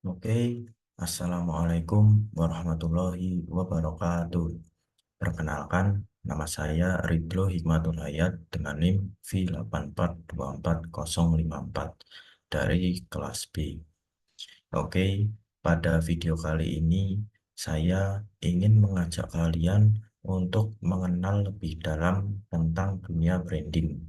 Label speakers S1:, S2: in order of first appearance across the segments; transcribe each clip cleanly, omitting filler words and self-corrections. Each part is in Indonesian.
S1: Oke, Assalamualaikum warahmatullahi wabarakatuh. Perkenalkan, nama saya Ridlo Hikmatul Hayat dengan NIM V8424054 dari kelas B. Oke, pada video kali ini saya ingin mengajak kalian untuk mengenal lebih dalam tentang dunia branding,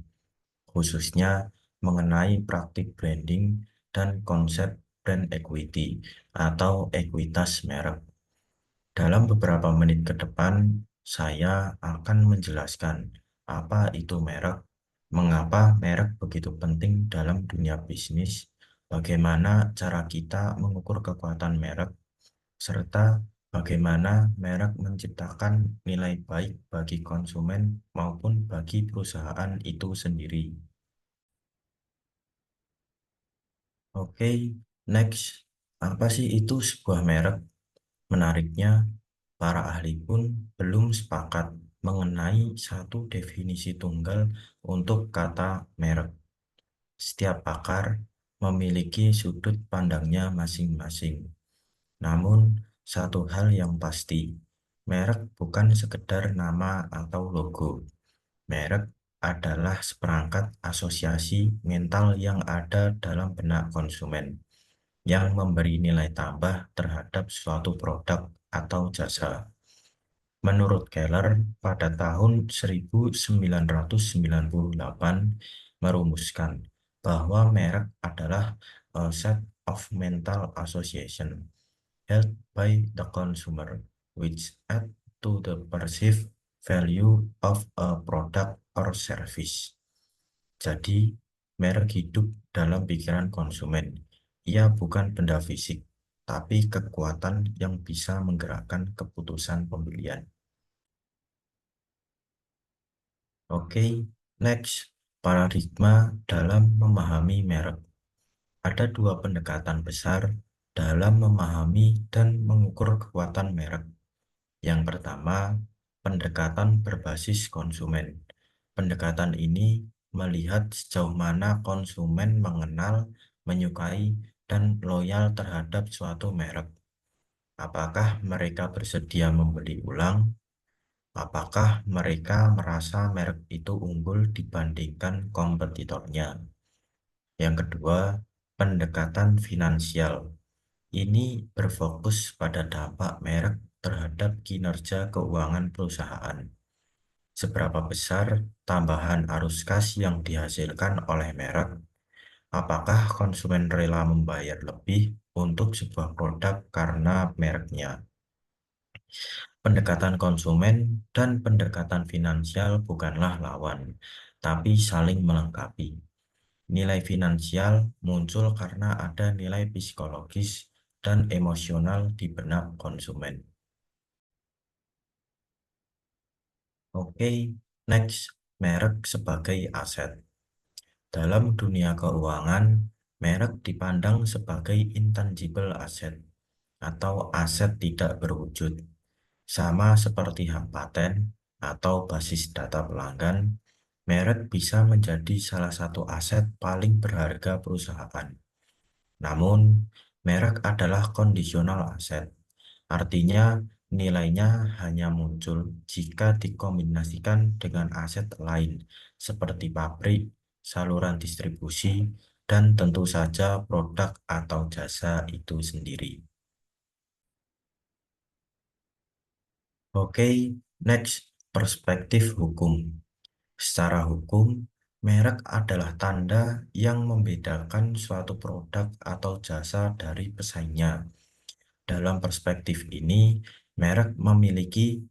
S1: khususnya mengenai praktik branding dan konsep brand equity atau ekuitas merek. Dalam beberapa menit ke depan, saya akan menjelaskan apa itu merek, mengapa merek begitu penting dalam dunia bisnis, bagaimana cara kita mengukur kekuatan merek, serta bagaimana merek menciptakan nilai baik bagi konsumen maupun bagi perusahaan itu sendiri. Oke, next. Apa sih itu sebuah merek? Menariknya, para ahli pun belum sepakat mengenai satu definisi tunggal untuk kata merek. Setiap pakar memiliki sudut pandangnya masing-masing. Namun, satu hal yang pasti, merek bukan sekedar nama atau logo. Merek adalah seperangkat asosiasi mental yang ada dalam benak konsumen, yang memberi nilai tambah terhadap suatu produk atau jasa. Menurut Keller, pada tahun 1998 merumuskan bahwa merek adalah a set of mental association held by the consumer which add to the perceived value of a product or service. Jadi, merek hidup dalam pikiran konsumen. Ia bukan benda fisik, tapi kekuatan yang bisa menggerakkan keputusan pembelian. Oke, next. Paradigma dalam memahami merek. Ada dua pendekatan besar dalam memahami dan mengukur kekuatan merek. Yang pertama, pendekatan berbasis konsumen. Pendekatan ini melihat sejauh mana konsumen mengenal, menyukai, dan loyal terhadap suatu merek. Apakah mereka bersedia membeli ulang? Apakah mereka merasa merek itu unggul dibandingkan kompetitornya? Yang kedua, pendekatan finansial. Ini berfokus pada dampak merek terhadap kinerja keuangan perusahaan. Seberapa besar tambahan arus kas yang dihasilkan oleh merek? Apakah konsumen rela membayar lebih untuk sebuah produk karena mereknya? Pendekatan konsumen dan pendekatan finansial bukanlah lawan, tapi saling melengkapi. Nilai finansial muncul karena ada nilai psikologis dan emosional di benak konsumen. Oke, next, merek sebagai aset. Dalam dunia keuangan, merek dipandang sebagai intangible asset atau aset tidak berwujud. Sama seperti hak paten atau basis data pelanggan, merek bisa menjadi salah satu aset paling berharga perusahaan. Namun, merek adalah kondisional aset. Artinya, nilainya hanya muncul jika dikombinasikan dengan aset lain, seperti pabrik, saluran distribusi, dan tentu saja produk atau jasa itu sendiri. Oke, next, perspektif hukum. Secara hukum, merek adalah tanda yang membedakan suatu produk atau jasa dari pesaingnya. Dalam perspektif ini, merek memiliki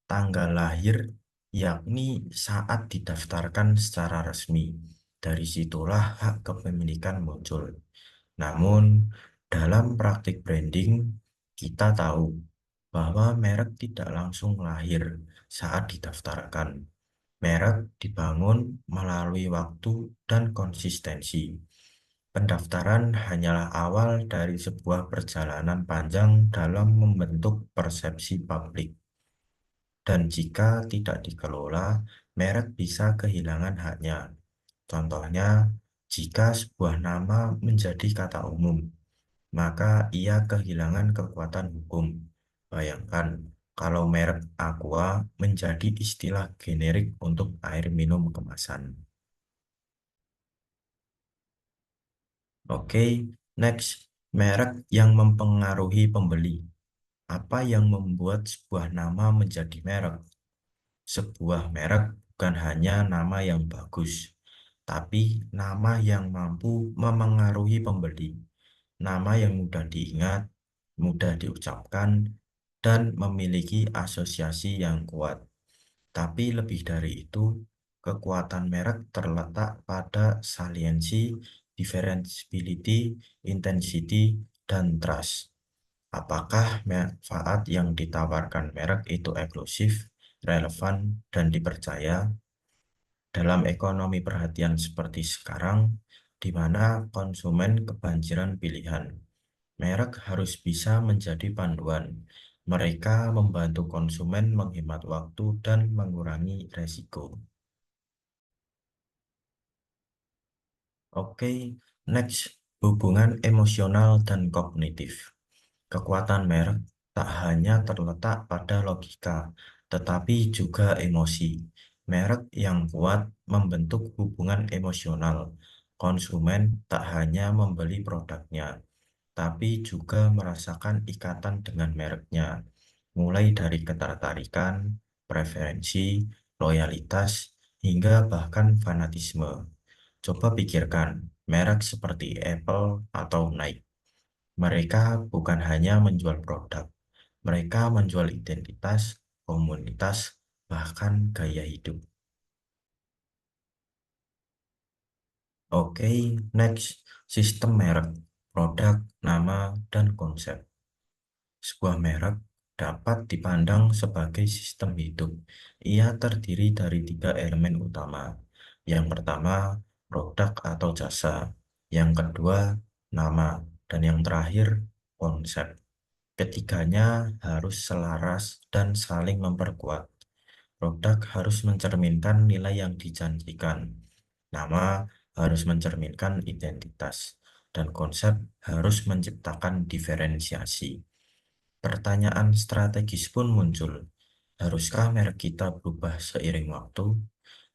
S1: tanggal lahir, yakni saat didaftarkan secara resmi. Dari situlah hak kepemilikan muncul. Namun, dalam praktik branding, kita tahu bahwa merek tidak langsung lahir saat didaftarkan. Merek dibangun melalui waktu dan konsistensi. Pendaftaran hanyalah awal dari sebuah perjalanan panjang dalam membentuk persepsi publik. Dan jika tidak dikelola, merek bisa kehilangan haknya. Contohnya, jika sebuah nama menjadi kata umum, maka ia kehilangan kekuatan hukum. Bayangkan kalau merek Aqua menjadi istilah generik untuk air minum kemasan. Oke, next, merek yang mempengaruhi pembeli. Apa yang membuat sebuah nama menjadi merek? Sebuah merek bukan hanya nama yang bagus, tapi nama yang mampu memengaruhi pembeli. Nama yang mudah diingat, mudah diucapkan, dan memiliki asosiasi yang kuat. Tapi lebih dari itu, kekuatan merek terletak pada saliensi, differentiability, intensity, dan trust. Apakah manfaat yang ditawarkan merek itu eksklusif, relevan, dan dipercaya? Dalam ekonomi perhatian seperti sekarang, di mana konsumen kebanjiran pilihan, merek harus bisa menjadi panduan. Mereka membantu konsumen menghemat waktu dan mengurangi resiko. Oke, next, hubungan emosional dan kognitif. Kekuatan merek tak hanya terletak pada logika, tetapi juga emosi. Merek yang kuat membentuk hubungan emosional. Konsumen tak hanya membeli produknya, tapi juga merasakan ikatan dengan mereknya, mulai dari ketertarikan, preferensi, loyalitas, hingga bahkan fanatisme. Coba pikirkan, merek seperti Apple atau Nike. Mereka bukan hanya menjual produk, mereka menjual identitas, komunitas, bahkan gaya hidup. Oke, next, sistem merek, produk, nama, dan konsep. Sebuah merek dapat dipandang sebagai sistem hidup. Ia terdiri dari tiga elemen utama. Yang pertama, produk atau jasa. Yang kedua, nama. Dan yang terakhir, konsep. Ketiganya harus selaras dan saling memperkuat. Produk harus mencerminkan nilai yang dijanjikan. Nama harus mencerminkan identitas. Dan konsep harus menciptakan diferensiasi. Pertanyaan strategis pun muncul. Haruskah merek kita berubah seiring waktu?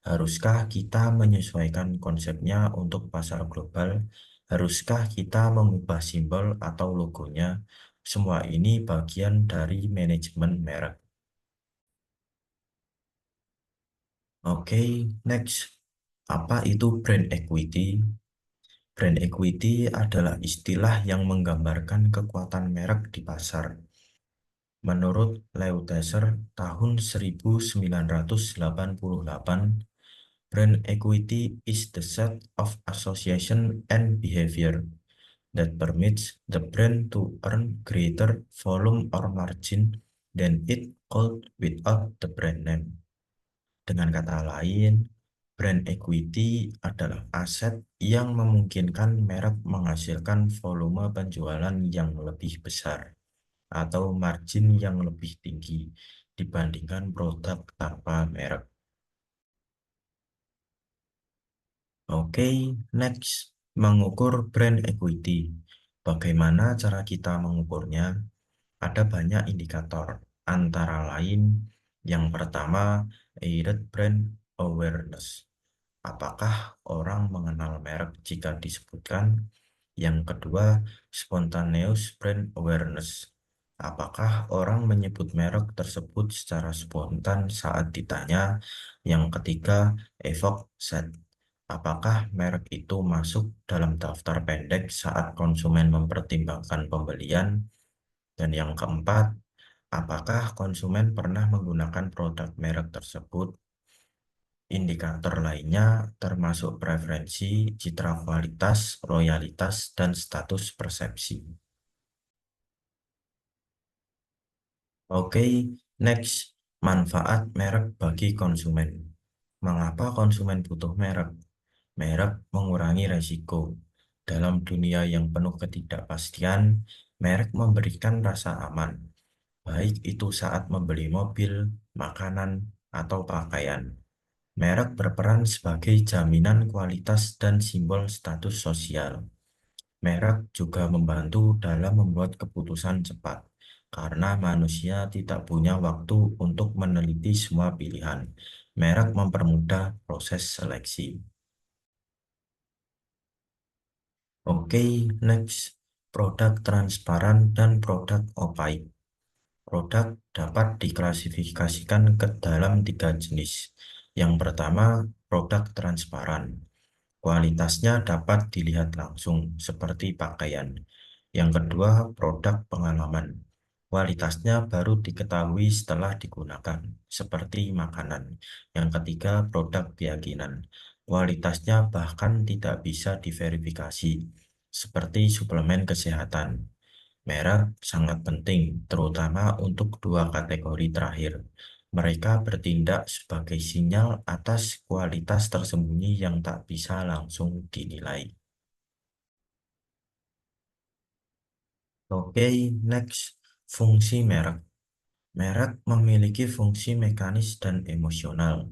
S1: Haruskah kita menyesuaikan konsepnya untuk pasar global? Haruskah kita mengubah simbol atau logonya? Semua ini bagian dari manajemen merek. Oke, next. Apa itu brand equity? Brand equity adalah istilah yang menggambarkan kekuatan merek di pasar. Menurut Leutheser tahun 1988, brand equity is the set of association and behavior that permits the brand to earn greater volume or margin than it could without the brand name. Dengan kata lain, brand equity adalah aset yang memungkinkan merek menghasilkan volume penjualan yang lebih besar atau margin yang lebih tinggi dibandingkan produk tanpa merek. Oke, next, mengukur brand equity. Bagaimana cara kita mengukurnya? Ada banyak indikator, antara lain yang pertama, aided brand awareness. Apakah orang mengenal merek jika disebutkan? Yang kedua, spontaneous brand awareness. Apakah orang menyebut merek tersebut secara spontan saat ditanya? Yang ketiga, evoke set. Apakah merek itu masuk dalam daftar pendek saat konsumen mempertimbangkan pembelian? Dan yang keempat, apakah konsumen pernah menggunakan produk merek tersebut? Indikator lainnya termasuk preferensi, citra kualitas, loyalitas, dan status persepsi. Oke, next, manfaat merek bagi konsumen. Mengapa konsumen butuh merek? Merek mengurangi resiko. Dalam dunia yang penuh ketidakpastian, merek memberikan rasa aman, baik itu saat membeli mobil, makanan, atau pakaian. Merek berperan sebagai jaminan kualitas dan simbol status sosial. Merek juga membantu dalam membuat keputusan cepat, karena manusia tidak punya waktu untuk meneliti semua pilihan. Merek mempermudah proses seleksi. Oke, next. Produk transparan dan produk opaque. Produk dapat diklasifikasikan ke dalam tiga jenis. Yang pertama, produk transparan. Kualitasnya dapat dilihat langsung, seperti pakaian. Yang kedua, produk pengalaman. Kualitasnya baru diketahui setelah digunakan, seperti makanan. Yang ketiga, produk keyakinan. Kualitasnya bahkan tidak bisa diverifikasi, seperti suplemen kesehatan. Merek sangat penting, terutama untuk dua kategori terakhir. Mereka bertindak sebagai sinyal atas kualitas tersembunyi yang tak bisa langsung dinilai. Oke, next. Fungsi merek. Merek memiliki fungsi mekanis dan emosional.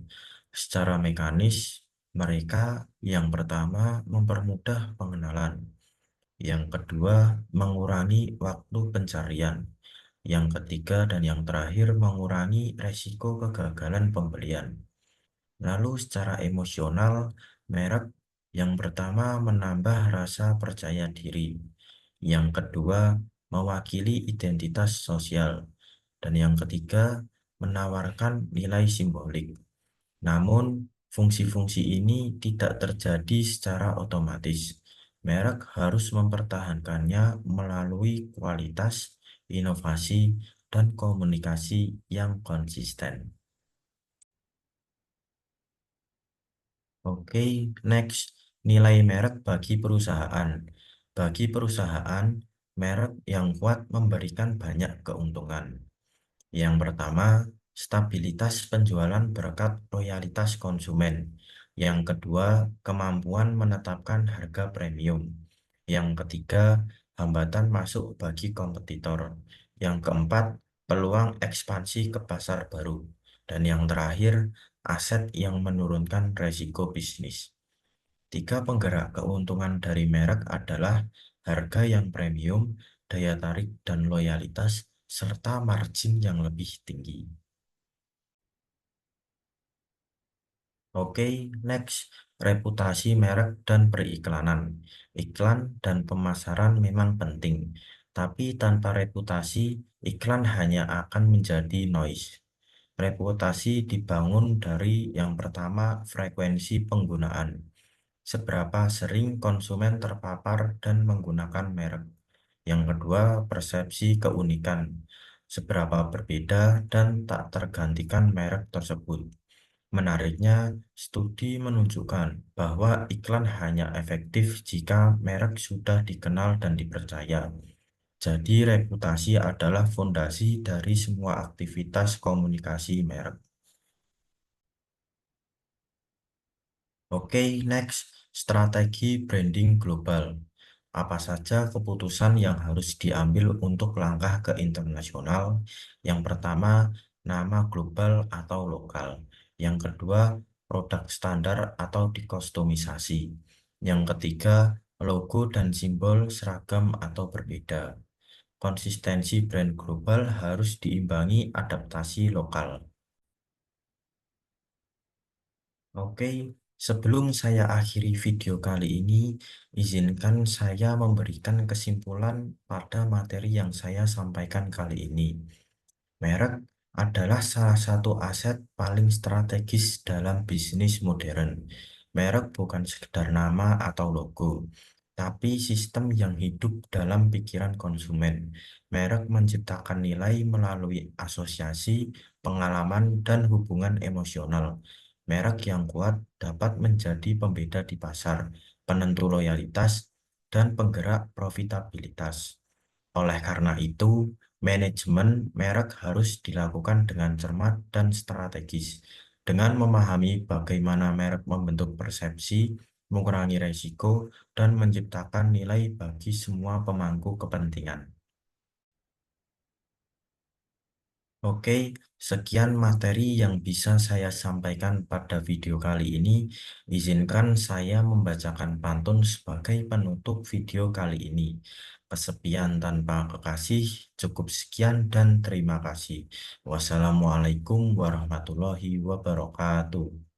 S1: Secara mekanis, mereka yang pertama mempermudah pengenalan. Yang kedua, mengurangi waktu pencarian. Yang ketiga dan yang terakhir, mengurangi resiko kegagalan pembelian. Lalu secara emosional, merek yang pertama menambah rasa percaya diri. Yang kedua, mewakili identitas sosial. Dan yang ketiga, menawarkan nilai simbolik. Namun, fungsi-fungsi ini tidak terjadi secara otomatis. Merek harus mempertahankannya melalui kualitas, inovasi, dan komunikasi yang konsisten. Oke, next. Nilai merek bagi perusahaan. Bagi perusahaan, merek yang kuat memberikan banyak keuntungan. Yang pertama, stabilitas penjualan berkat loyalitas konsumen. Yang kedua, kemampuan menetapkan harga premium. Yang ketiga, hambatan masuk bagi kompetitor. Yang keempat, peluang ekspansi ke pasar baru. Dan yang terakhir, aset yang menurunkan resiko bisnis. Tiga penggerak keuntungan dari merek adalah harga yang premium, daya tarik dan loyalitas, serta margin yang lebih tinggi. Oke, next. Reputasi merek dan periklanan. Iklan dan pemasaran memang penting, tapi tanpa reputasi, iklan hanya akan menjadi noise. Reputasi dibangun dari yang pertama, frekuensi penggunaan. Seberapa sering konsumen terpapar dan menggunakan merek. Yang kedua, persepsi keunikan. Seberapa berbeda dan tak tergantikan merek tersebut. Menariknya, studi menunjukkan bahwa iklan hanya efektif jika merek sudah dikenal dan dipercaya. Jadi, reputasi adalah fondasi dari semua aktivitas komunikasi merek. Oke, next. Strategi branding global. Apa saja keputusan yang harus diambil untuk langkah ke internasional? Yang pertama, nama global atau lokal. Yang kedua, produk standar atau dikostomisasi. Yang ketiga, logo dan simbol seragam atau berbeda. Konsistensi brand global harus diimbangi adaptasi lokal. Oke, sebelum saya akhiri video kali ini, izinkan saya memberikan kesimpulan pada materi yang saya sampaikan kali ini. Merek adalah salah satu aset paling strategis dalam bisnis modern. Merek bukan sekedar nama atau logo, tapi sistem yang hidup dalam pikiran konsumen. Merek menciptakan nilai melalui asosiasi, pengalaman, dan hubungan emosional. Merek yang kuat dapat menjadi pembeda di pasar, penentu loyalitas, dan penggerak profitabilitas. Oleh karena itu, manajemen merek harus dilakukan dengan cermat dan strategis, dengan memahami bagaimana merek membentuk persepsi, mengurangi resiko, dan menciptakan nilai bagi semua pemangku kepentingan. Oke, sekian materi yang bisa saya sampaikan pada video kali ini. Izinkan saya membacakan pantun sebagai penutup video kali ini. Kesepian tanpa kekasih, cukup sekian dan terima kasih. Wassalamualaikum warahmatullahi wabarakatuh.